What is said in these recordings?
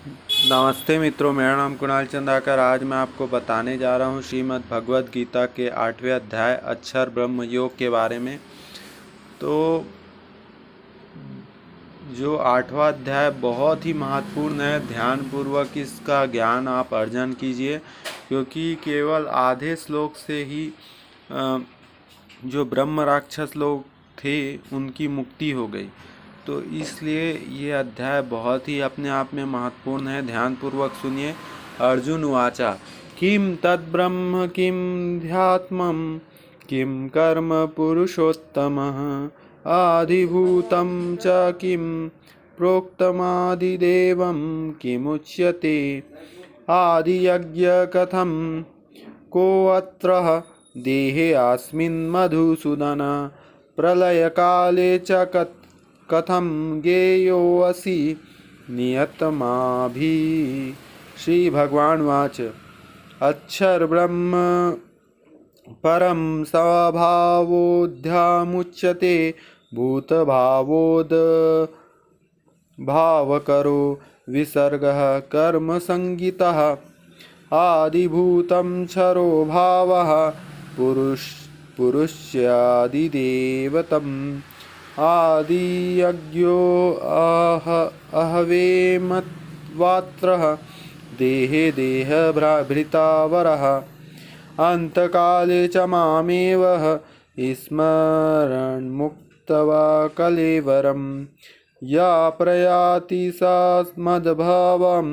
नमस्ते मित्रों, मेरा नाम कुणाल चंदाकर। आज मैं आपको बताने जा रहा हूँ श्रीमद् भगवद गीता के 8वें अध्याय अक्षर ब्रह्म योग के बारे में। तो जो 8वां अध्याय बहुत ही महत्वपूर्ण है, ध्यानपूर्वक इसका ज्ञान आप अर्जन कीजिए, क्योंकि केवल आधे श्लोक से ही जो ब्रह्म राक्षस लोग थे उनकी मुक्ति हो गई। तो इसलिए ये अध्याय बहुत ही अपने आप में महत्वपूर्ण है। ध्यानपूर्वक सुनिए। अर्जुन उवाचा किम तद्ब्रह्म किम ध्यात्मम किम कर्म पुरुषोत्तमः आदिभूतं च किम प्रोक्तमादिदेवं किमुच्यते आदियज्ञ कथं कोऽत्र देहे अस्मिन् मधुसूदन प्रलयकाले च कथं ज्ञेयोऽसि नियतमाभिः। श्री भगवान वाच अक्षर ब्रह्म परम स्वभावोऽध्यामुच्यते भूतभावोद भावकरो विसर्गः कर्म संगीतः आदिभूतं क्षरो भावः पुरुष्यादिदेवतम् आदियज्ञो अहवेमत्वात्रः देहे देहभृतावरः अन्तकाले च मामेव स्मरन्मुक्त्वा कलेवरं या प्रयाति सा मद्भावं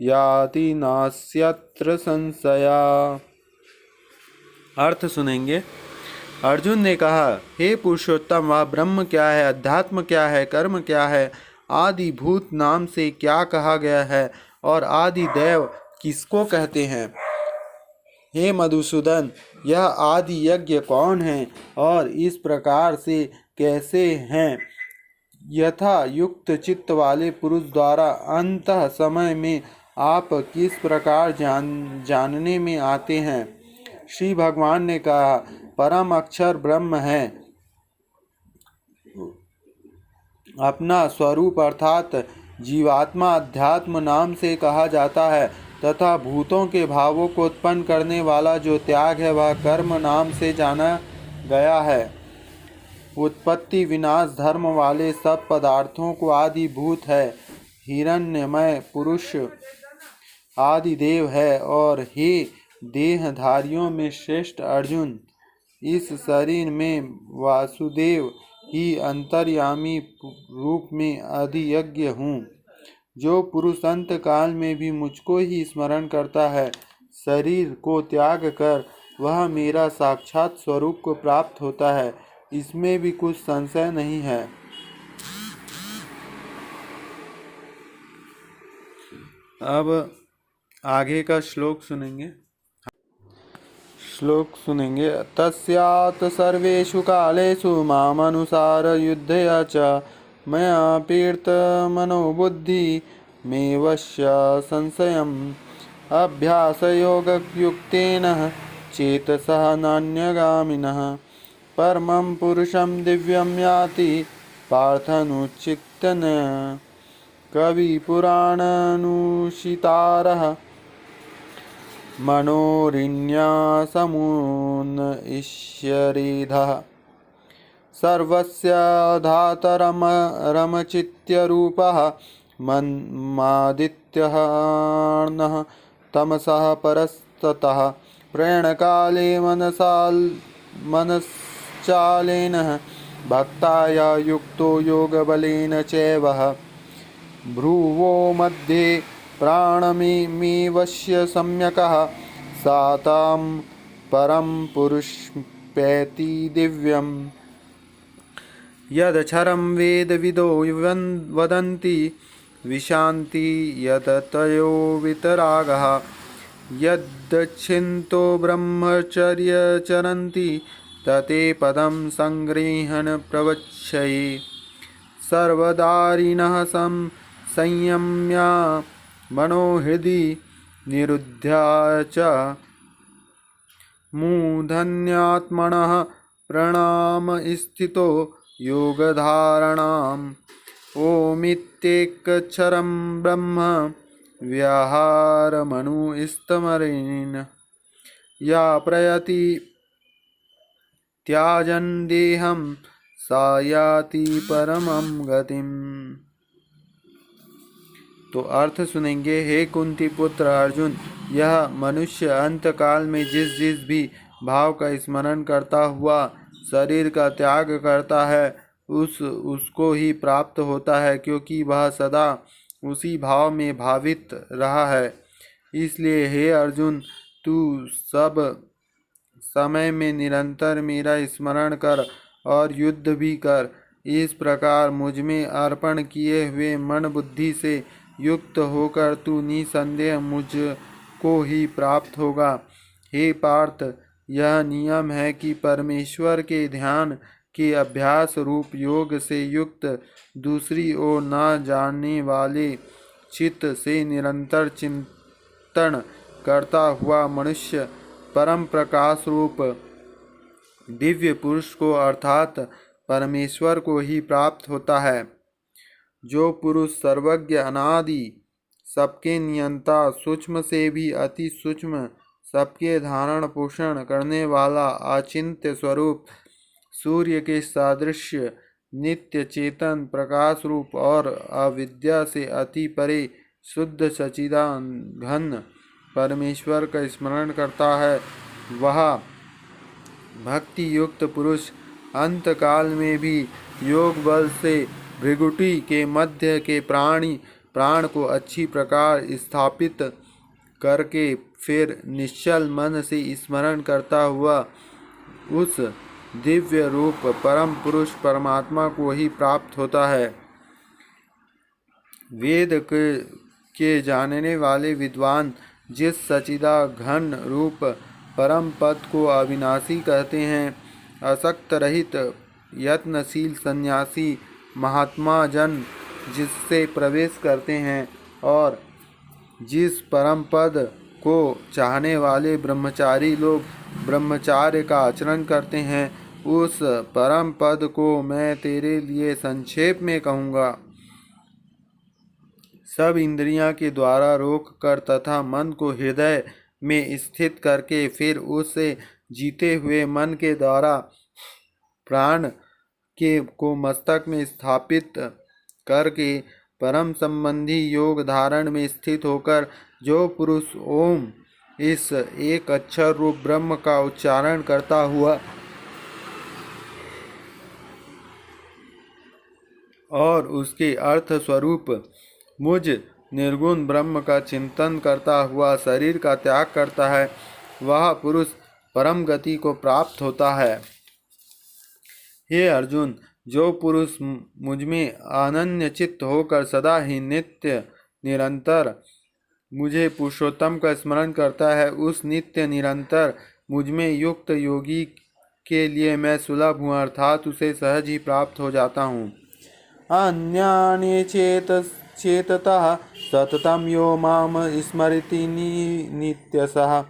याति नास्यत्र संशया। अर्थ सुनेंगे। अर्जुन ने कहा, हे पुरुषोत्तम, वह ब्रह्म क्या है, अध्यात्म क्या है, कर्म क्या है, आदि भूत नाम से क्या कहा गया है और आदि देव किसको कहते हैं। हे मधुसूदन, यह आदि यज्ञ कौन है और इस प्रकार से कैसे हैं। यथा युक्त चित्त वाले पुरुष द्वारा अंतः समय में आप किस प्रकार जानने में आते हैं। श्री भगवान ने कहा, परम अक्षर ब्रह्म है। अपना स्वरूप अर्थात जीवात्मा अध्यात्म नाम से कहा जाता है तथा भूतों के भावों को उत्पन्न करने वाला जो त्याग है वह कर्म नाम से जाना गया है। उत्पत्ति विनाश धर्म वाले सब पदार्थों को आदि भूत है। हिरण्यमय पुरुष आदि देव है। और हे देहधारियों में श्रेष्ठ अर्जुन, इस शरीर में वासुदेव ही अंतर्यामी रूप में अधियज्ञ हूँ। जो पुरुष अंत काल में भी मुझको ही स्मरण करता है, शरीर को त्याग कर वह मेरा साक्षात स्वरूप को प्राप्त होता है, इसमें भी कुछ संशय नहीं है। अब आगे का श्लोक सुनेंगे। तस्यात् सर्वेषु कालेषु मामनुसार युद्धया च मया पीडित मनोबुद्धि मे वश्य संशयम् अभ्यासयोगयुक्तेन चेतसः नान्यगामिनः परमं पुरुषं दिव्यं याति पार्थनुचिन्तन कविपुराणानुशितारः मनोरिन्यासमुन्नयिष्येधः सर्वस्य धातरमचित्यरूपः मन्मादित्यः तमसः परस्ततः प्रयाणकाले मनश्चालेन भक्ताया युक्तो योगबलेन चैव भ्रुवो मध्ये प्राणमेवस्य सम्यकः सातां परं पुरुषमेति दिव्यम् यदक्षरं वेदविदो वदन्ति विशान्ति यदतयो वितरागः यद्दच्छिन्तो ब्रह्मचर्यचरन्ति तते पदं संगृह्ण प्रवक्ष्ये सर्वदारिणः संयम्य मनोहृदि निरुध्य च मूढन्यात्मनः प्रणामस्थितो योगधारणाम् ओमित्येकक्षरं ब्रह्म व्याहारमनुस्तमरेण या प्रयति त्याजन् देहं सा याति परमं गतिम्। तो अर्थ सुनेंगे। हे कुंती पुत्र अर्जुन, यह मनुष्य अंतकाल में जिस जिस भी भाव का स्मरण करता हुआ शरीर का त्याग करता है उसको ही प्राप्त होता है, क्योंकि वह सदा उसी भाव में भावित रहा है। इसलिए हे अर्जुन, तू सब समय में निरंतर मेरा स्मरण कर और युद्ध भी कर। इस प्रकार मुझमें अर्पण किए हुए मन बुद्धि से युक्त होकर तू निसंदेह मुझको ही प्राप्त होगा। हे पार्थ, यह नियम है कि परमेश्वर के ध्यान के अभ्यास रूप योग से युक्त दूसरी ओर न जाने वाले चित्त से निरंतर चिंतन करता हुआ मनुष्य परम प्रकाश रूप दिव्य पुरुष को अर्थात परमेश्वर को ही प्राप्त होता है। जो पुरुष सर्वज्ञ अनादि सबके नियंता सूक्ष्म से भी अति सूक्ष्म सबके धारण पोषण करने वाला अचिंत्य स्वरूप सूर्य के सादृश्य नित्य चेतन प्रकाश रूप और अविद्या से अति परे शुद्ध सच्चिदानंद परमेश्वर का स्मरण करता है, वह भक्ति युक्त पुरुष अंतकाल में भी योग बल से भृगुटी के मध्य के प्राण को अच्छी प्रकार स्थापित करके फिर निश्चल मन से स्मरण करता हुआ उस दिव्य रूप परम पुरुष परमात्मा को ही प्राप्त होता है। वेद के जानने वाले विद्वान जिस सचिदा घन रूप परम पद को अविनाशी कहते हैं, असक्त रहित यत्नशील सन्यासी महात्मा जन जिससे प्रवेश करते हैं और जिस परम पद को चाहने वाले ब्रह्मचारी लोग ब्रह्मचार्य का आचरण करते हैं, उस परम पद को मैं तेरे लिए संक्षेप में कहूँगा। सब इंद्रियां के द्वारा रोक कर तथा मन को हृदय में स्थित करके फिर उसे जीते हुए मन के द्वारा प्राण के को मस्तक में स्थापित करके परम संबंधी योग धारण में स्थित होकर जो पुरुष ओम इस एक अक्षर रूप ब्रह्म का उच्चारण करता हुआ और उसके अर्थ स्वरूप मुझ निर्गुण ब्रह्म का चिंतन करता हुआ शरीर का त्याग करता है, वह पुरुष परम गति को प्राप्त होता है। हे अर्जुन, जो पुरुष मुझमें अनन्य चित्त होकर सदा ही नित्य निरंतर मुझे पुरुषोत्तम का स्मरण करता है, उस नित्य निरंतर मुझमें युक्त योगी के लिए मैं सुलभ हूँ, अर्थात उसे सहज ही प्राप्त हो जाता हूँ। अन्यानि चेततः सततं यो माम स्मरति नित्यशः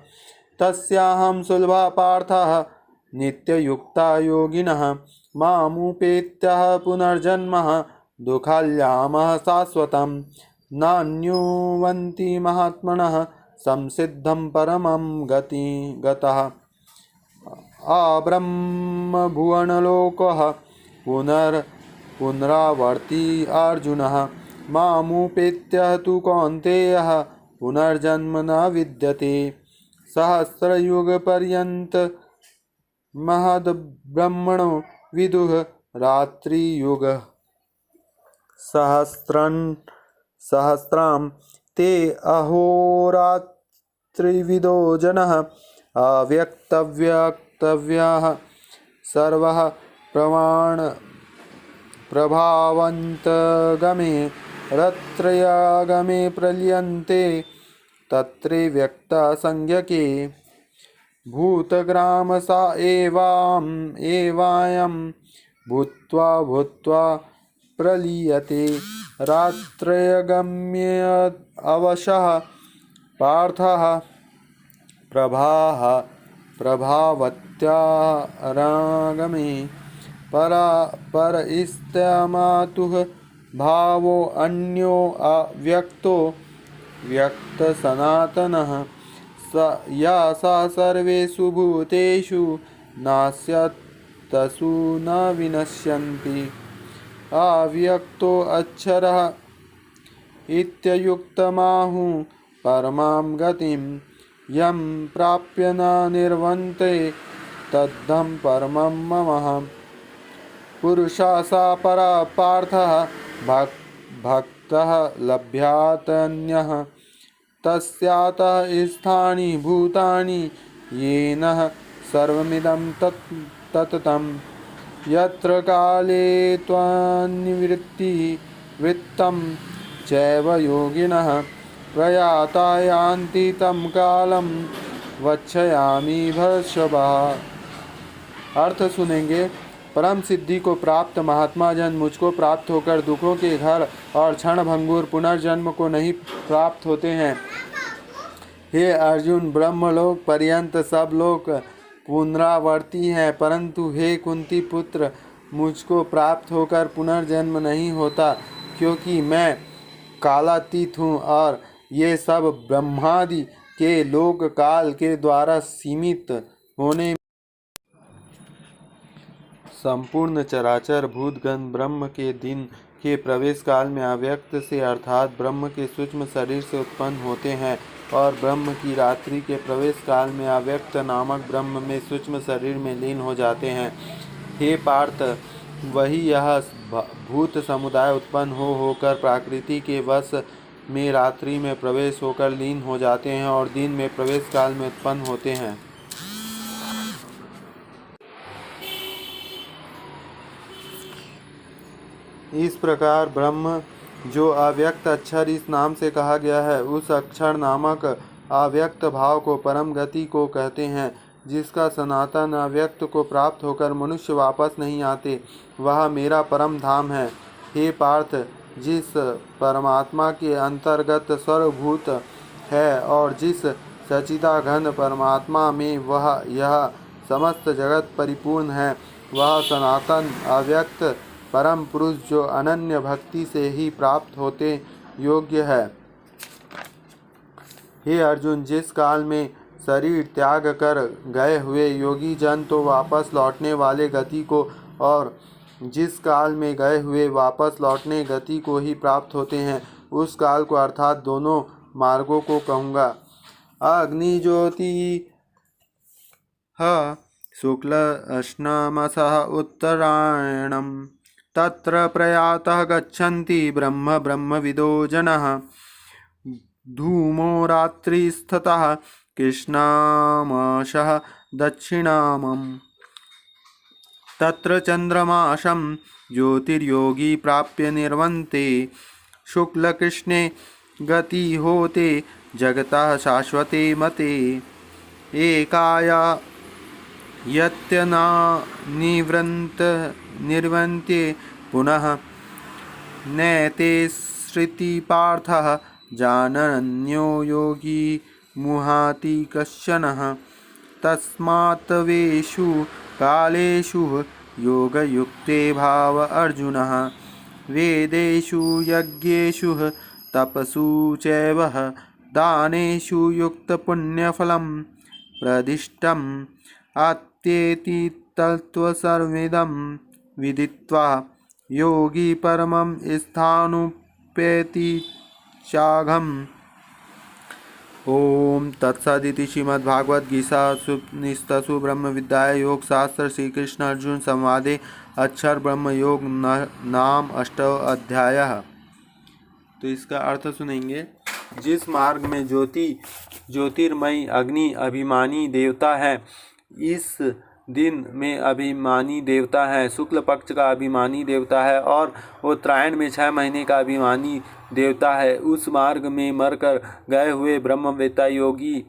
तस्याहं सुलभः पार्थः नित्ययुक्ता योगिनः मामुपेत्य पुनर्जन्म दुःखालयामः शाश्वतं नान्युवन्ति महात्मनः संसिद्धं परमं गतः अब्रह्म भुवनलोकः पुनरावर्ती अर्जुनः मामुपेत्य तु कौन्तेयः पुनर्जन्म न विद्यते सहस्रयुगपर्यन्त महद्ब्रह्मणो विदुः रात्रियुग सहस्रां ते अहोरात्रिविदो जनः अव्यक्तव्यक्तव्याः सर्वः प्रभावन्तगमे रत्रयागमे प्रलीयन्ते तत्रे व्यक्तसंज्ञके भूतग्राम सा एवायं भूत्वा प्रलीयते रात्रयगम्य अवशः पार्थः प्रभावत्यारागमे परस्त्यामातुः भावो अन्यो अव्यक्तो व्यक्त सनातनः या सा सर्वेषु भूतेषु नास्यत्तसु न विनश्यन्ति। अव्यक्तो अक्षरः इत्युक्तमाहुः परमां गतिं यं प्राप्य न निर्वन्ते तद्धं परमं मम। पुरुषा सा परा पार्थः भक्तः लभ्यातन्यः तस्यातः स्थानि भूतानि येन सर्वमिदं तततं। यत्र काले त्वन्निवृत्तिः वृत्तं चैव योगिनः प्रयाता यान्ति तं कालं वक्षयामि भर्षभः। अर्थ सुनेंगे। परम सिद्धि को प्राप्त महात्मा जन मुझको प्राप्त होकर दुखों के घर और क्षण भंगुर पुनर्जन्म को नहीं प्राप्त होते हैं। हे अर्जुन, ब्रह्मलोक पर्यंत सब लोग पुनरावर्ती हैं, परंतु हे कुंती पुत्र, मुझको प्राप्त होकर पुनर्जन्म नहीं होता, क्योंकि मैं कालातीत हूँ और ये सब ब्रह्मादि के लोक काल के द्वारा सीमित होने संपूर्ण चराचर भूतगण ब्रह्म के दिन के प्रवेश काल में अव्यक्त से अर्थात ब्रह्म के सूक्ष्म शरीर से उत्पन्न होते हैं और ब्रह्म की रात्रि के प्रवेश काल में अव्यक्त नामक ब्रह्म में सूक्ष्म शरीर में लीन हो जाते हैं। हे पार्थ, वही यह भूत समुदाय उत्पन्न होकर प्रकृति के वश में रात्रि में प्रवेश होकर लीन हो जाते हैं और दिन में प्रवेश काल में उत्पन्न होते हैं। इस प्रकार ब्रह्म जो अव्यक्त अक्षर इस नाम से कहा गया है, उस अक्षर नामक अव्यक्त भाव को परम गति को कहते हैं, जिसका सनातन अव्यक्त को प्राप्त होकर मनुष्य वापस नहीं आते, वह मेरा परम धाम है। हे पार्थ, जिस परमात्मा के अंतर्गत सर्वभूत है और जिस सच्चिदाघन परमात्मा में वह यह समस्त जगत परिपूर्ण है, वह सनातन अव्यक्त परम पुरुष जो अनन्य भक्ति से ही प्राप्त होते योग्य है। हे अर्जुन, जिस काल में शरीर त्याग कर गए हुए योगी जन तो वापस लौटने वाले गति को और जिस काल में गए हुए वापस लौटने गति को ही प्राप्त होते हैं, उस काल को अर्थात दोनों मार्गों को कहूँगा। अग्नि ज्योति शुक्ल अष्टमसः उत्तरायणम् तत्र प्रयातः गच्छन्ति ब्रह्म ब्रह्मविदो जनः। धूमो रात्रिस्ततः कृष्णामशः दक्षिणामम् तत्र चन्द्रमाशं ज्योतिर्योगी प्राप्य निर्वन्ते। शुक्लकृष्णे गति होते जगतः शाश्वते मते। एकाया यत्यना निर्वन्ते पुनः नैते श्रुति पार्थः जानन्यो योगी मुहाति कश्चनः। तस्मात् वेषु कालेषु योगयुक्ते भाव अर्जुनः। वेदेषु यज्ञेषु तपसु चैव दानेषु युक्तपुण्यफलं प्रदिष्टम् आत्येति तत्त्वसर्वमिदं विदित्वा योगी परमं स्थानुपेति चाघम्। ओम तत्सदिति श्रीमद्भागवद्गीतासु ब्रह्म विद्यायां योगशास्त्र श्री कृष्ण अर्जुन संवादे अक्षर ब्रह्म योग नाम 8वां अध्याय। तो इसका अर्थ सुनेंगे। जिस मार्ग में ज्योतिर्मयी अग्नि अभिमानी देवता है, इस दिन में अभिमानी देवता है, शुक्ल पक्ष का अभिमानी देवता है और उत्तरायण में 6 महीने का अभिमानी देवता है। उस मार्ग में मरकर गए हुए ब्रह्मवेत्ता योगी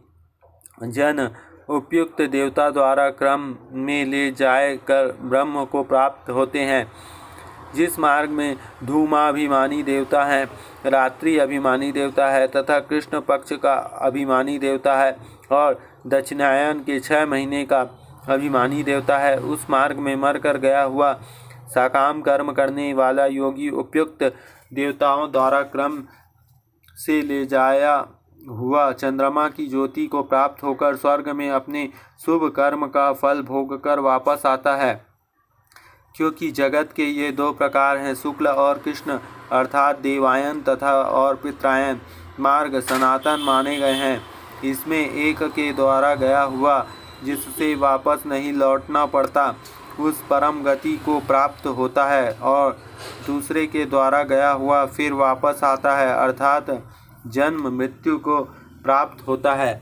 जन उपयुक्त देवता द्वारा क्रम में ले जाए कर ब्रह्म को प्राप्त होते हैं। जिस मार्ग में धूमाभिमानी देवता है, रात्रि अभिमानी देवता है तथा कृष्ण पक्ष का अभिमानी देवता है और दक्षिणायन के 6 महीने का अभिमानी देवता है, उस मार्ग में मरकर गया हुआ साकाम कर्म करने वाला योगी उपयुक्त देवताओं द्वारा क्रम से ले जाया हुआ चंद्रमा की ज्योति को प्राप्त होकर स्वर्ग में अपने शुभ कर्म का फल भोगकर वापस आता है। क्योंकि जगत के ये दो प्रकार हैं, शुक्ल और कृष्ण अर्थात देवायन तथा और पितरायन मार्ग सनातन माने गए हैं। इसमें एक के द्वारा गया हुआ जिससे वापस नहीं लौटना पड़ता उस परम गति को प्राप्त होता है और दूसरे के द्वारा गया हुआ फिर वापस आता है अर्थात जन्म मृत्यु को प्राप्त होता है।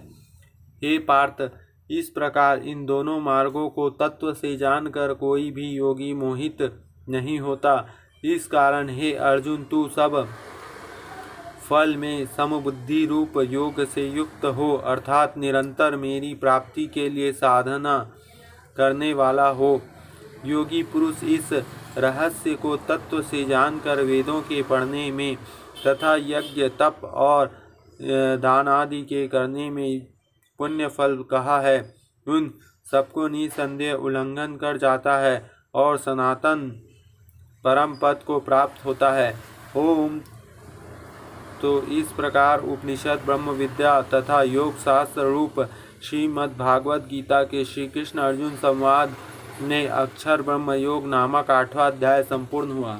हे पार्थ, इस प्रकार इन दोनों मार्गों को तत्व से जानकर कोई भी योगी मोहित नहीं होता। इस कारण हे अर्जुन, तू सब फल में समबुद्धि रूप योग से युक्त हो अर्थात निरंतर मेरी प्राप्ति के लिए साधना करने वाला हो। योगी पुरुष इस रहस्य को तत्व से जानकर वेदों के पढ़ने में तथा यज्ञ तप और दान आदि के करने में पुण्य फल कहा है, उन सबको निसंदेह उल्लंघन कर जाता है और सनातन परम पद को प्राप्त होता है। ओम। तो इस प्रकार उपनिषद, ब्रह्म विद्या तथा योग शास्त्र रूप श्रीमद् भागवत गीता के श्री कृष्ण अर्जुन संवाद में अक्षर ब्रह्म योग नामक 8वां अध्याय संपूर्ण हुआ।